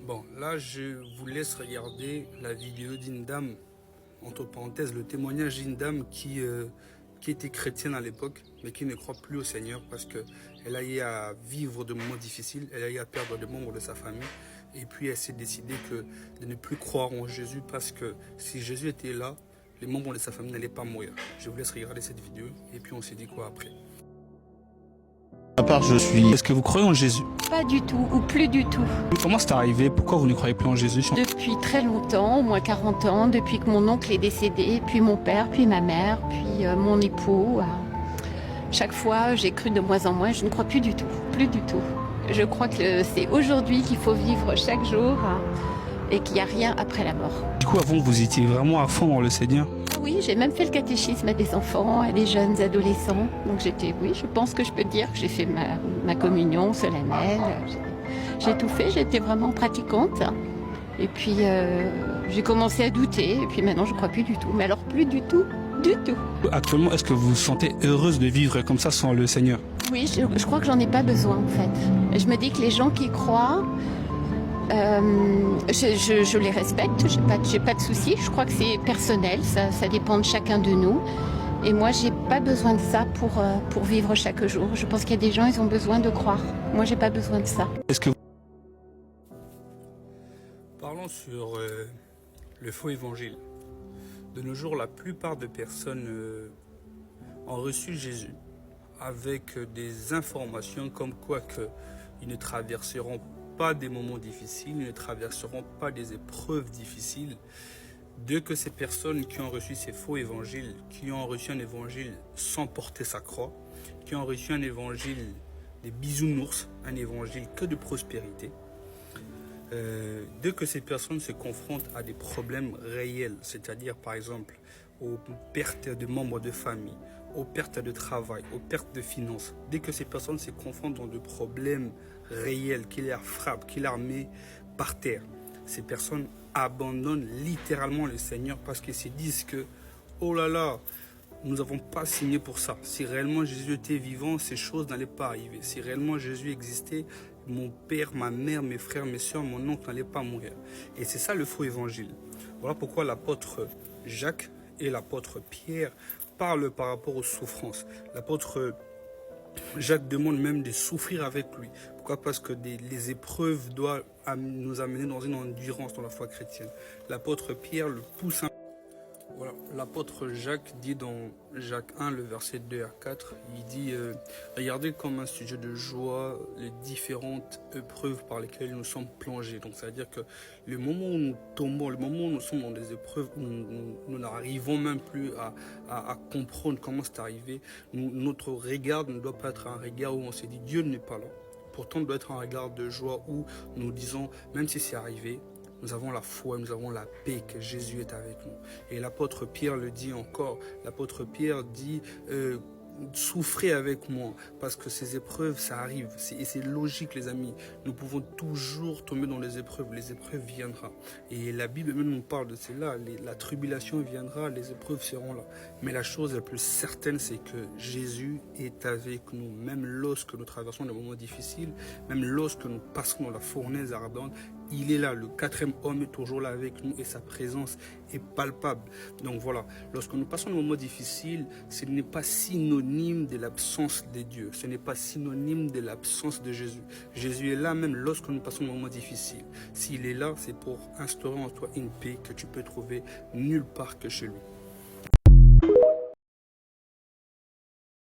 Bon, là, je vous laisse regarder la vidéo d'une dame, entre parenthèses, le témoignage d'une dame qui était chrétienne à l'époque, mais qui ne croit plus au Seigneur parce qu'elle a eu à vivre de moments difficiles, elle a eu à perdre des membres de sa famille, et puis elle s'est décidée de ne plus croire en Jésus parce que si Jésus était là, les membres de sa famille n'allaient pas mourir. Je vous laisse regarder cette vidéo, et puis on s'est dit quoi après. À part je suis... Est-ce que vous croyez en Jésus? Pas du tout, ou plus du tout. Comment c'est arrivé? Pourquoi vous ne croyez plus en Jésus? Depuis très longtemps, au moins 40 ans, depuis que mon oncle est décédé, puis mon père, puis ma mère, puis mon époux. Chaque fois, j'ai cru de moins en moins, je ne crois plus du tout, plus du tout. Je crois que c'est aujourd'hui qu'il faut vivre chaque jour et qu'il n'y a rien après la mort. Du coup, avant, vous étiez vraiment à fond dans le Seigneur? Oui, j'ai même fait le catéchisme à des enfants, à des jeunes adolescents. Donc oui, je pense que je peux dire que j'ai fait ma communion solennelle. J'ai tout fait, j'étais vraiment pratiquante. Et puis j'ai commencé à douter, et puis maintenant je ne crois plus du tout. Mais alors plus du tout, du tout. Actuellement, est-ce que vous vous sentez heureuse de vivre comme ça sans le Seigneur? Oui, je crois que j'en ai pas besoin en fait. Et je me dis que les gens qui croient, je les respecte, j'ai pas de soucis. Je crois que c'est personnel, ça dépend de chacun de nous. Et moi, j'ai pas besoin de ça pour vivre chaque jour. Je pense qu'il y a des gens, ils ont besoin de croire. Moi, j'ai pas besoin de ça. Est-ce que... Parlons sur le faux évangile. De nos jours, la plupart des personnes ont reçu Jésus avec des informations comme quoi qu'ils ne traverseront pas des moments difficiles, ils ne traverseront pas des épreuves difficiles. Dès que ces personnes qui ont reçu ces faux évangiles, qui ont reçu un évangile sans porter sa croix, qui ont reçu un évangile des bisounours, un évangile que de prospérité, dès que ces personnes se confrontent à des problèmes réels, c'est-à-dire par exemple aux pertes de membres de famille, aux pertes de travail, aux pertes de finances, dès que ces personnes se confrontent dans des problèmes réels qui les frappent, qui les met par terre, ces personnes abandonnent littéralement le Seigneur parce qu'ils se disent que oh là là, nous n'avons pas signé pour ça. Si réellement Jésus était vivant, ces choses n'allaient pas arriver. Si réellement Jésus existait, mon père, ma mère, mes frères, mes soeurs, mon oncle n'allaient pas mourir. Et c'est ça le faux évangile. Voilà pourquoi l'apôtre Jacques et l'apôtre Pierre parlent par rapport aux souffrances. L'apôtre Jacques demande même de souffrir avec lui. Pourquoi? Parce que les épreuves doivent nous amener dans une endurance dans la foi chrétienne. L'apôtre Pierre le pousse. Voilà, l'apôtre Jacques dit dans Jacques 1, le verset 2 à 4, il dit regardez comme un sujet de joie les différentes épreuves par lesquelles nous sommes plongés. Donc, c'est-à-dire que le moment où nous tombons, le moment où nous sommes dans des épreuves où nous n'arrivons même plus à comprendre comment c'est arrivé, notre regard ne doit pas être un regard où on s'est dit Dieu n'est pas là. Pourtant, doit être un regard de joie où nous disons, même si c'est arrivé, nous avons la foi, nous avons la paix que Jésus est avec nous. Et l'apôtre Pierre le dit encore. L'apôtre Pierre dit souffrez avec moi parce que ces épreuves, ça arrive. Et c'est logique, les amis. Nous pouvons toujours tomber dans les épreuves. Les épreuves viendront. Et la Bible même nous parle de cela. La tribulation viendra, les épreuves seront là. Mais la chose la plus certaine, c'est que Jésus est avec nous. Même lorsque nous traversons des moments difficiles, même lorsque nous passons dans la fournaise ardente, il est là, le quatrième homme est toujours là avec nous et sa présence est palpable. Donc voilà, lorsque nous passons des moments difficiles, ce n'est pas synonyme de l'absence de Dieu. Ce n'est pas synonyme de l'absence de Jésus. Jésus est là même lorsque nous passons des moments difficiles. S'il est là, c'est pour instaurer en toi une paix que tu peux trouver nulle part que chez lui.